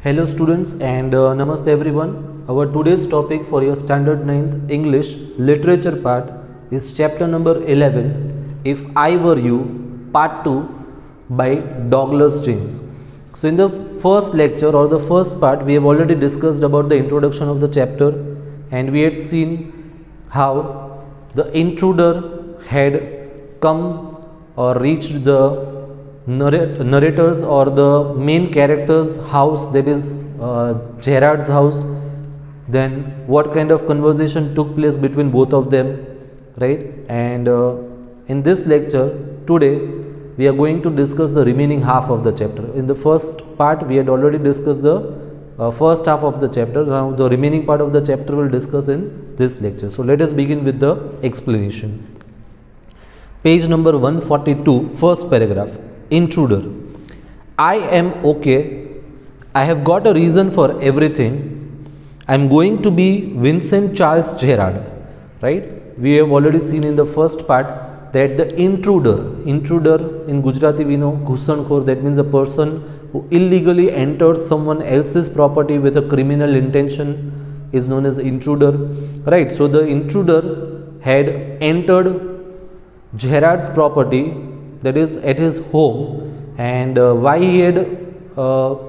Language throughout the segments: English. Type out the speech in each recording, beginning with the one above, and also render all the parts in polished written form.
Hello students and namaste everyone. Our today's topic for your standard 9th English literature part is chapter number 11 If I Were You Part 2 by Douglas James. So in the first lecture or the first part we have already discussed about the introduction of the chapter, and we had seen how the intruder had come or reached the narrators or the main character's house, that is Gerard's house. Then what kind of conversation took place between both of them, right? And in this lecture today we are going to discuss the remaining half of the chapter. In the first part we had already discussed the first half of the chapter. Now the remaining part of the chapter will discuss in this lecture. So let us begin with the explanation. Page number 142, first paragraph. Intruder. I am okay. I have got a reason for everything. I am going to be Vincent Charles Gerard. Right? We have already seen in the first part that the intruder in Gujarati we know Ghusankhor, that means a person who illegally enters someone else's property with a criminal intention is known as intruder. Right? So the intruder had entered Gerard's property, that is at his home, and why he had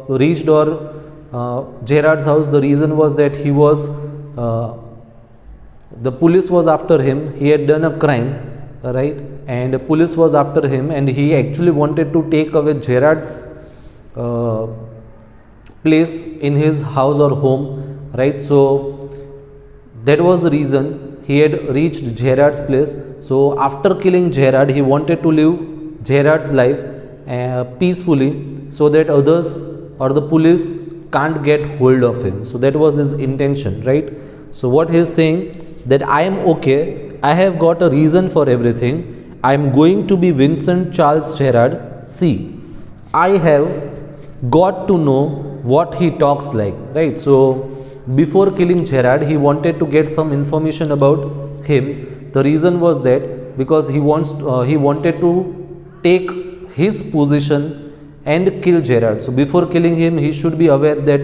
reached Gerard's house, the reason was that he was the police was after him. He had done a crime, right, and the police was after him, and he actually wanted to take away Gerard's place in his house or home, right? So that was the reason he had reached Gerard's place. So after killing Gerard, he wanted to live Gerard's life peacefully, so that others or the police can't get hold of him. So that was his intention, right? So what he is saying, that I am okay, I have got a reason for everything, I am going to be Vincent Charles Gerard. See, I have got to know what he talks like, right? So before killing Gerard, he wanted to get some information about him. The reason was that because he wanted to take his position and kill Gerard. So before killing him, he should be aware that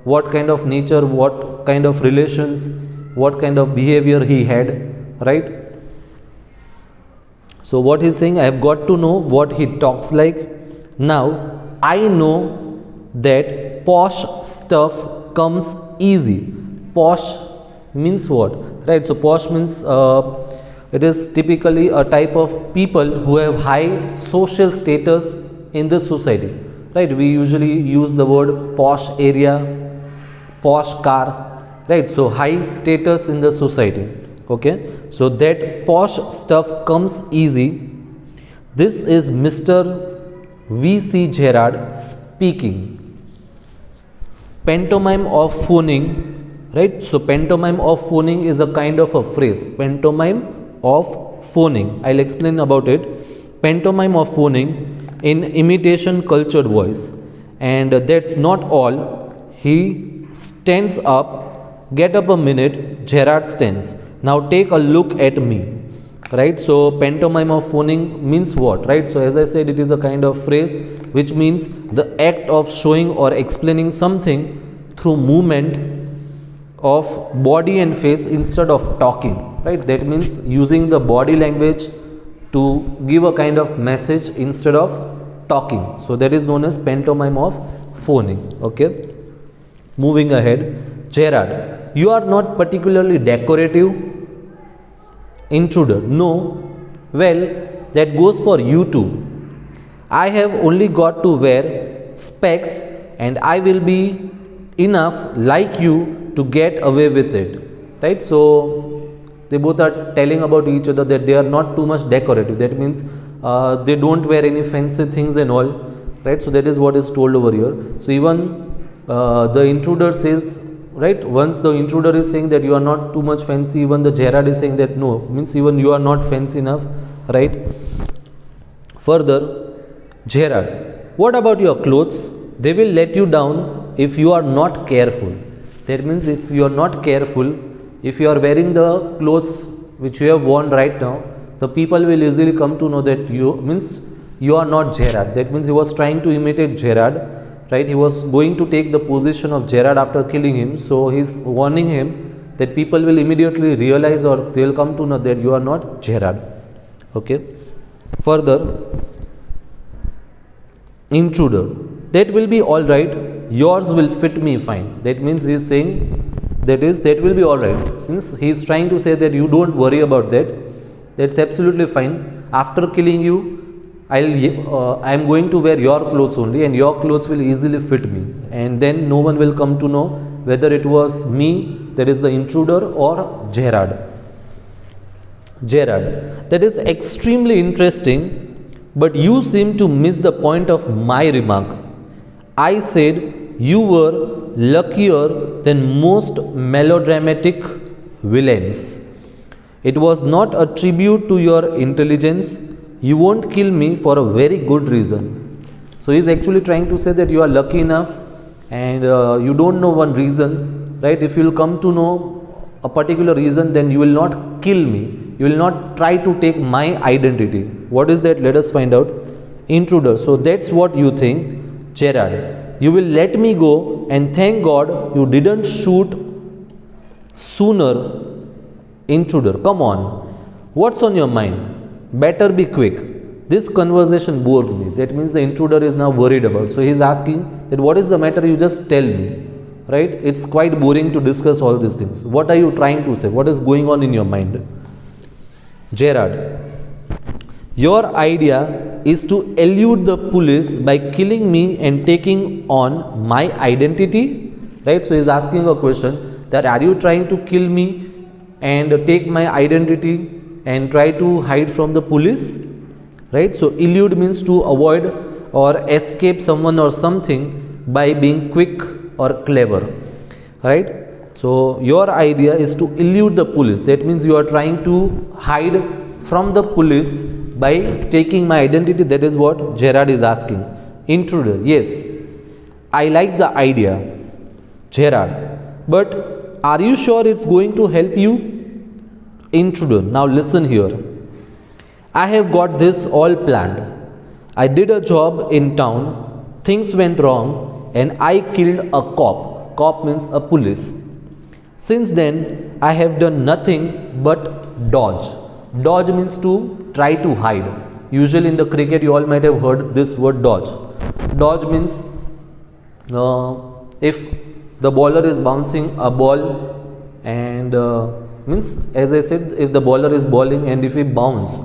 what kind of nature, what kind of relations, what kind of behavior he had, right? So what he's saying, I have got to know what he talks like. Now I know that posh stuff comes easy. Posh means what, right? So posh means it is typically a type of people who have high social status in the society, right? We usually use the word posh area, posh car, right? So high status in the society, okay? So that posh stuff comes easy. This is Mr. V.C. Gerard speaking. Pantomime of phoning, right? So pantomime of phoning is a kind of a phrase. Pantomime of phoning, I'll explain about it. Pantomime of phoning in imitation cultured voice. And that's not all. He stands up. Get up a minute. Gerard stands. Now take a look at me, right? So pantomime of phoning means what, right? So as I said, it is a kind of phrase which means the act of showing or explaining something through movement of body and face instead of talking, right? That means using the body language to give a kind of message instead of talking. So that is known as pantomime of phoning, okay? Moving ahead, Gerard, you are not particularly decorative. Intruder, no. Well, that goes for you too. I have only got to wear specs and I will be enough like you to get away with it, right? So they both are telling about each other that they are not too much decorative. That means they don't wear any fancy things and all, right? So that is what is told over here. So even the intruder says, right, once the intruder is saying that you are not too much fancy, even the Gerard is saying that no, means even you are not fancy enough, right? Further, Gerard, what about your clothes? They will let you down if you are not careful. That means if you are not careful, if you are wearing the clothes which you have worn right now, the people will easily come to know that you are not Gerard. That means he was trying to imitate Gerard, right? He was going to take the position of Gerard after killing him, so he's warning him that people will immediately realize or they'll come to know that you are not Gerard. Okay. Further, intruder, that will be all right, yours will fit me fine. That means he is saying that will be all right. Means he is trying to say that you don't worry about that. That's absolutely fine. After killing you, I am going to wear your clothes only, and your clothes will easily fit me, and then no one will come to know whether it was me, that is the intruder, or Gerard. Gerard, that is extremely interesting, but you seem to miss the point of my remark. I said you were luckier than most melodramatic villains. It was not a tribute to your intelligence. You won't kill me for a very good reason. So he is actually trying to say that you are lucky enough, and you don't know one reason, right? If you will come to know a particular reason, then you will not kill me. You will not try to take my identity. What is that? Let us find out. Intruder. So that's what you think, Gerard. You will let me go, and thank God you didn't shoot sooner. Intruder. Come on. What's on your mind? Better be quick. This conversation bores me. That means the intruder is now worried about. So he is asking that what is the matter, you just tell me. Right? It's quite boring to discuss all these things. What are you trying to say? What is going on in your mind? Gerard, your idea is to elude the police by killing me and taking on my identity. Right? So he is asking a question that are you trying to kill me and take my identity and try to hide from the police, right? So elude means to avoid or escape someone or something by being quick or clever, right? So your idea is to elude the police. That means you are trying to hide from the police by taking my identity. That is what Gerard is asking. Intruder, yes, I like the idea, Gerard, but are you sure it's going to help you? Intruder, now listen here. I have got this all planned. I did a job in town, things went wrong, and I killed a cop. Cop means a police. Since then, I have done nothing but dodge. Dodge means to try to hide. Usually in the cricket, you all might have heard this word dodge. Dodge means if the bowler is bouncing a ball and means, as I said, if the bowler is bowling and if he bounces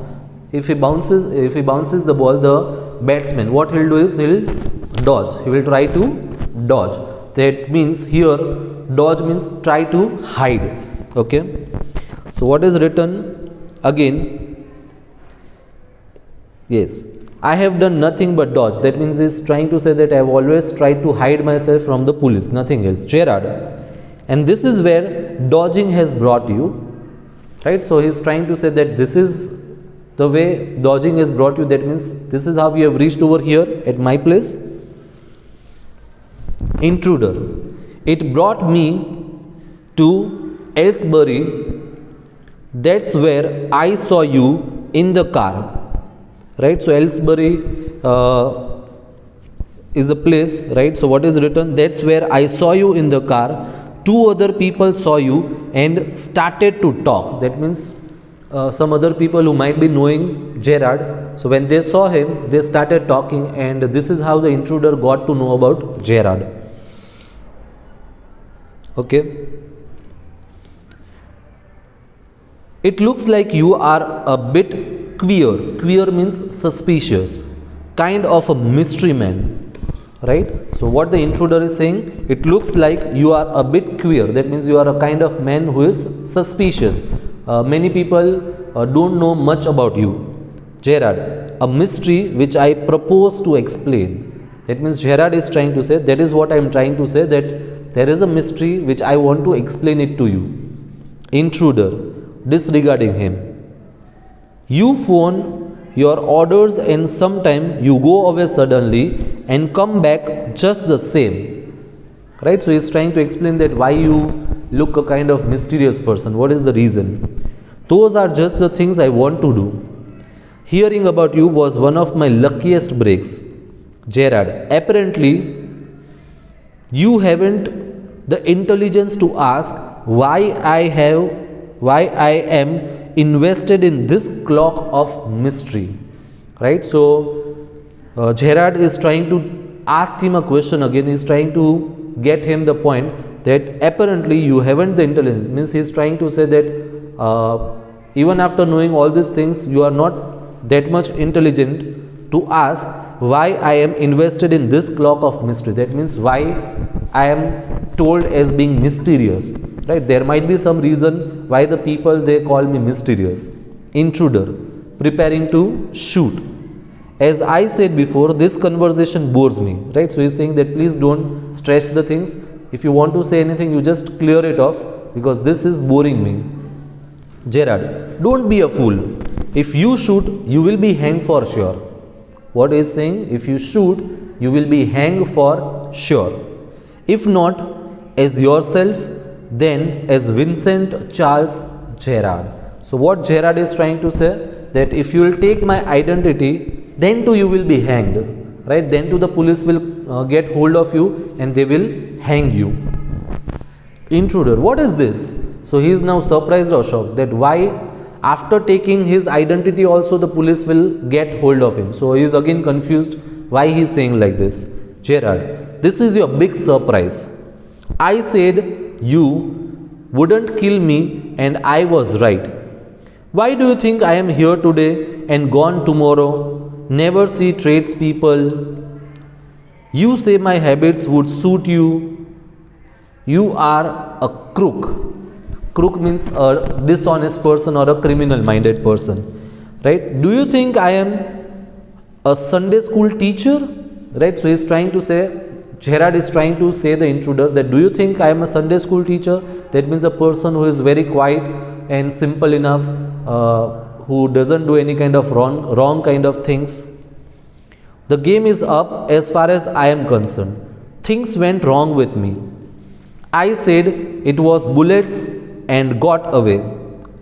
the ball, the batsman, what he'll do is he'll dodge. He will try to dodge. That means here dodge means try to hide. Okay. So what is written again? Yes, I have done nothing but dodge. That means he's trying to say that I have always tried to hide myself from the police, nothing else. Gerard. And this is where dodging has brought you, right? So he's trying to say that this is the way dodging has brought you. That means this is how you have reached over here at my place. Intruder, it brought me to Aylesbury. That's where I saw you in the car, right? So Aylesbury is the place, right? So what is written? That's where I saw you in the car. Two other people saw you and started to talk. That means some other people who might be knowing Gerard. So when they saw him, they started talking, and this is how the intruder got to know about Gerard. Okay. It looks like you are a bit queer. Queer means suspicious. Kind of a mystery man. Right? So what the intruder is saying, it looks like you are a bit queer. That means you are a kind of man who is suspicious. Many people don't know much about you. Gerard, a mystery which I propose to explain. That means Gerard is trying to say, that is what I am trying to say, that there is a mystery which I want to explain it to you. Intruder, disregarding him. You phone your orders and sometime you go away suddenly and come back just the same, right? So he is trying to explain that why you look a kind of mysterious person. What is the reason? Those are just the things I want to do. Hearing about you was one of my luckiest breaks. Gerard, apparently You haven't the intelligence to ask why I am invested in this clock of mystery. Right? So Gerard is trying to ask him a question again. He is trying to get him the point that apparently you haven't the intelligence. Means he is trying to say that even after knowing all these things, you are not that much intelligent to ask why I am invested in this clock of mystery. That means why I am told as being mysterious. Right? There might be some reason why the people they call me mysterious. Intruder, preparing to shoot. As I said before, this conversation bores me. Right? So he is saying that please don't stretch the things. If you want to say anything, you just clear it off, because this is boring me. Gerard, don't be a fool. If you shoot, you will be hanged for sure. What is saying? If you shoot, you will be hanged for sure. If not as yourself, then as Vincent Charles Gerard. So what Gerard is trying to say, that if you will take my identity, then too you will be hanged. Right? Then too the police will get hold of you and they will hang you. Intruder, what is this? So he is now surprised or shocked that why after taking his identity also the police will get hold of him. So he is again confused why he is saying like this. Gerard, this is your big surprise. I said you wouldn't kill me and I was right. Why do you think I am here today and gone tomorrow? Never see tradespeople. You say my habits would suit you. You are a crook. Crook means a dishonest person or a criminal minded person. Right? Do you think I am a Sunday school teacher? Right? So he is trying to say, Gerard is trying to say the intruder that do you think I am a Sunday school teacher? That means a person who is very quiet and simple enough, who doesn't do any kind of wrong kind of things. The game is up as far as I am concerned. Things went wrong with me. I said it was bullets and got away.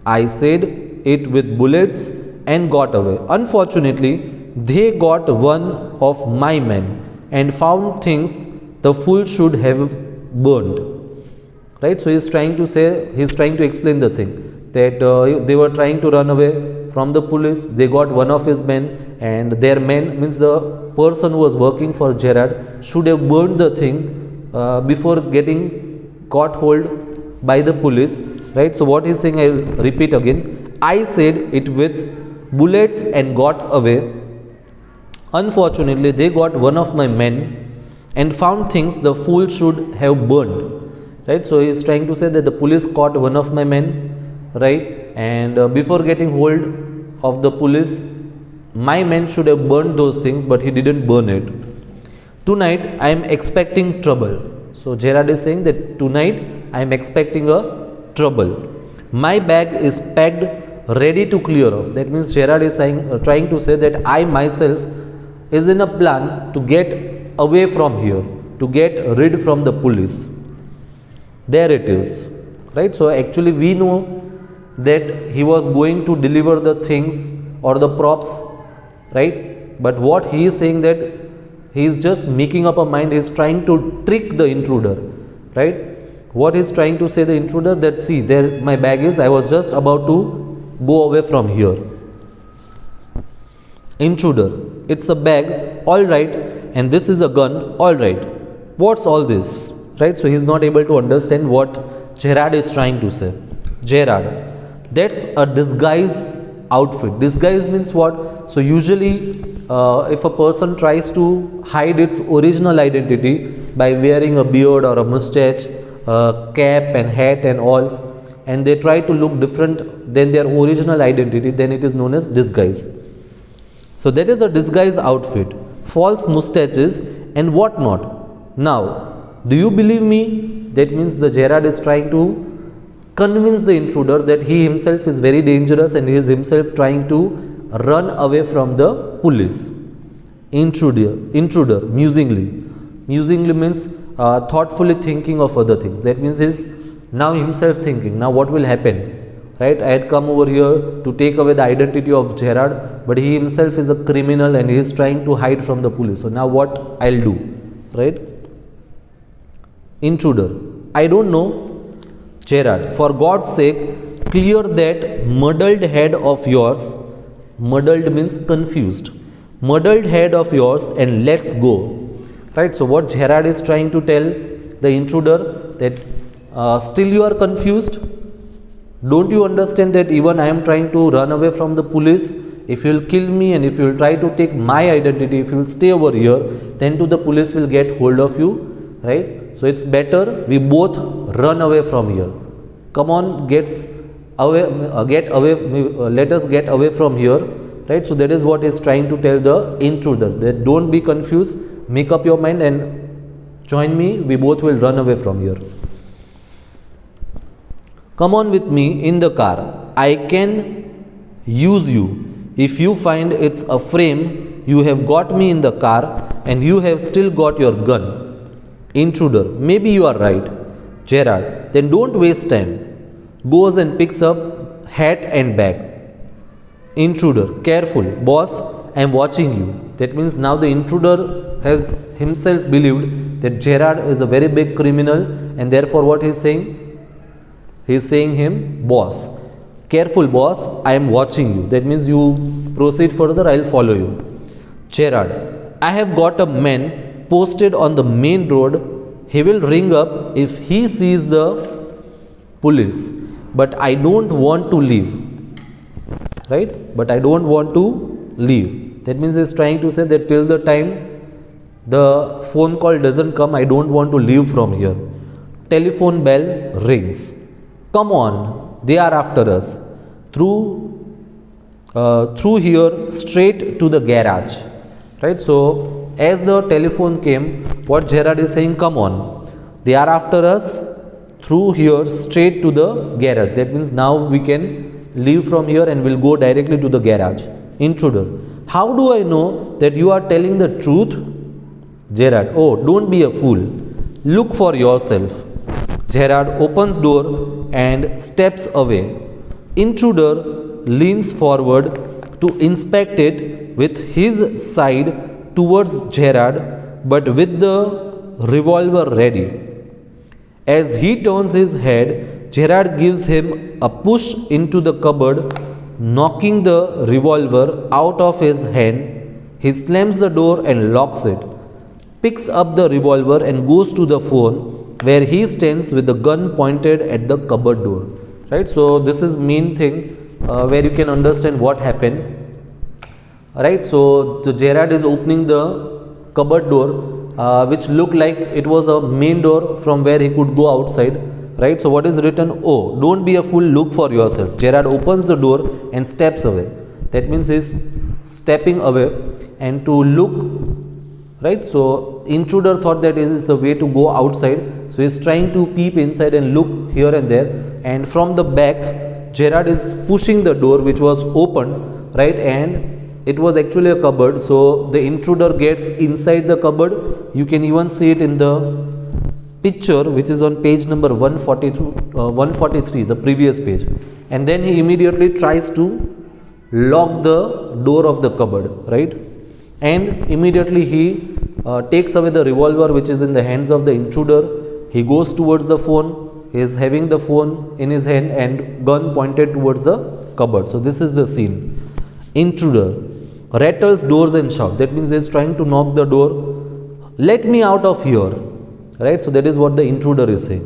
I said it with bullets and got away. Unfortunately, they got one of my men and found things the fool should have burned. Right? So he is trying to say, he is trying to explain the thing that they were trying to run away from the police. They got one of his men, and their men means the person who was working for Gerard should have burned the thing before getting caught hold by the police. Right? So what he is saying, I will repeat again. I said it with bullets and got away. Unfortunately, they got one of my men and found things the fool should have burned. Right? So he is trying to say that the police caught one of my men, right, and before getting hold of the police, my men should have burned those things, but he didn't burn it. Tonight I am expecting trouble. So Gerard is saying that tonight I am expecting a trouble. My bag is packed, ready to clear off. That means Gerard is saying, trying to say that I myself is in a plan to get away from here, to get rid from the police. There it is. Right? So actually we know that he was going to deliver the things or the props, right? But what he is saying that he is just making up a mind, he is trying to trick the intruder, right? What he is trying to say the intruder that see there my bag is, I was just about to go away from here. Intruder, it's a bag, all right, and this is a gun, all right. What's all this? Right? So he is not able to understand what Gerard is trying to say. Gerard, that's a disguise outfit. Disguise means what? So usually if a person tries to hide its original identity by wearing a beard or a mustache, cap and hat and all, and they try to look different than their original identity, then it is known as disguise. So that is a disguise outfit, false mustaches and what not. Now, do you believe me? That means the Gerard is trying to convince the intruder that he himself is very dangerous and he is himself trying to run away from the police. Intruder, musingly. Musingly means thoughtfully thinking of other things. That means he is now himself thinking, now what will happen? Right? I had come over here to take away the identity of Gerard, but he himself is a criminal and he is trying to hide from the police. So now what I'll do? Right? Intruder: I don't know. Gerard: for God's sake, clear that muddled head of yours. Muddled means confused. Muddled head of yours and let's go. Right, so what Gerard is trying to tell the intruder, that still you are confused? Don't you understand that even I am trying to run away from the police? If you will kill me and if you will try to take my identity, if you will stay over here, then to the police will get hold of you, right? So it's better we both run away from here. Come on, get away, let us get away from here, right? So that is what is trying to tell the intruder, that don't be confused, make up your mind and join me, we both will run away from here. Come on with me in the car, I can use you. If you find it's a frame, you have got me in the car and you have still got your gun. Intruder: maybe you are right. Gerard: then don't waste time. Goes and picks up hat and bag. Intruder: careful, boss, I am watching you. That means now the intruder has himself believed that Gerard is a very big criminal, and therefore what he is saying? He is saying him boss. Careful, boss, I am watching you. That means you proceed further, I will follow you. Gerard: I have got a man posted on the main road. He will ring up if he sees the police, but I don't want to leave. Right? But I don't want to leave. That means he is trying to say that till the time the phone call doesn't come, I don't want to leave from here. Telephone bell rings. Come on, they are after us. Through here, straight to the garage. Right? So as the telephone came, what Gerard is saying, come on, they are after us, through here straight to the garage. That means now we can leave from here and we'll go directly to the garage. Intruder: how do I know that you are telling the truth? Gerard: oh, don't be a fool, look for yourself. Gerard opens door and steps away. Intruder leans forward to inspect it with his side towards Gerard, but with the revolver ready. As he turns his head, Gerard gives him a push into the cupboard, knocking the revolver out of his hand. He slams the door and locks it, picks up the revolver and goes to the phone, where he stands with the gun pointed at the cupboard door. Right? So this is main thing where you can understand what happened. Right? So the Gerard is opening the cupboard door, which looked like it was a main door from where he could go outside. Right? So what is written? Oh, don't be a fool, look for yourself. Gerard opens the door and steps away. That means he is stepping away and to look. Right? So intruder thought that it is the way to go outside. So he is trying to peep inside and look here and there. And from the back, Gerard is pushing the door which was open. Right? And it was actually a cupboard. So the intruder gets inside the cupboard. You can even see it in the picture which is on page number 143, the previous page. And then he immediately tries to lock the door of the cupboard. Right? And immediately he takes away the revolver which is in the hands of the intruder. He goes towards the phone. He is having the phone in his hand and gun pointed towards the cupboard. So this is the scene. Intruder rattles doors and shouts. That means he is trying to knock the door. Let me out of here. Right? So that is what the intruder is saying.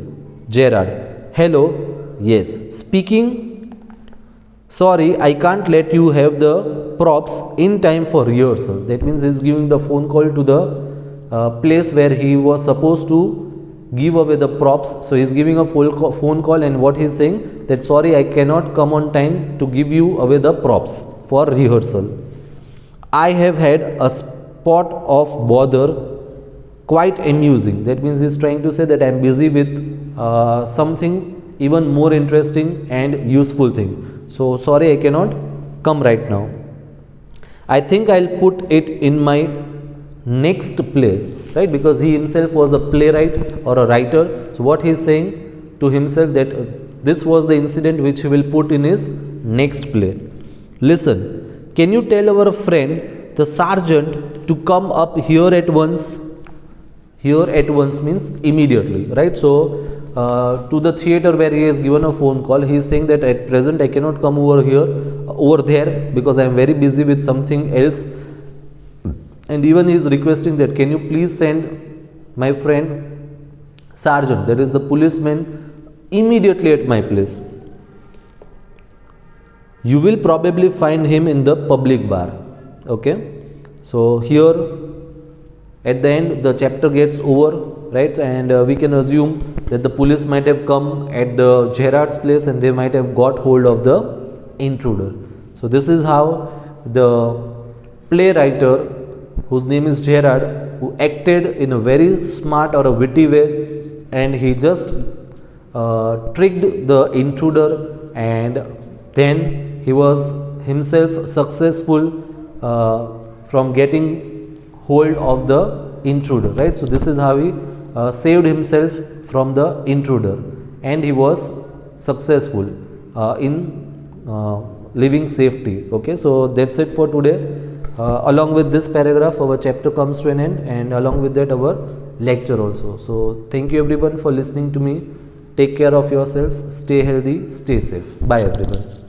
Gerard: hello. Yes. Speaking. Sorry, I can't let you have the props in time for rehearsal. That means he is giving the phone call to the place where he was supposed to give away the props. So he is giving a phone call, and what he is saying, that sorry, I cannot come on time to give you away the props for rehearsal. I have had a spot of bother, quite amusing. That means he is trying to say that I am busy with something even more interesting and useful thing. So sorry, I cannot come right now. I think I'll put it in my next play, right? Because he himself was a playwright or a writer. So what he is saying to himself, that this was the incident which he will put in his next play. Listen, can you tell our friend the sergeant to come up here at once? Here at once means immediately, right? So to the theater where he has given a phone call, he is saying that at present I cannot come over here, over there, because I am very busy with something else. And even he is requesting that, can you please send my friend sergeant, that is the policeman, immediately at my place. You will probably find him in the public bar. Okay, so here at the end the chapter gets over, right? And we can assume that the police might have come at the Gerard's place and they might have got hold of the intruder. So this is how the playwright, whose name is Gerard, who acted in a very smart or a witty way, and he just tricked the intruder, and then he was himself successful from getting hold of the intruder, right? So this is how he saved himself from the intruder, and he was successful in living safety. Okay, so that's it for today. Along with this paragraph, our chapter comes to an end, and along with that our lecture also. So thank you everyone for listening to me. Take care of yourself, stay healthy, stay safe. Bye everyone.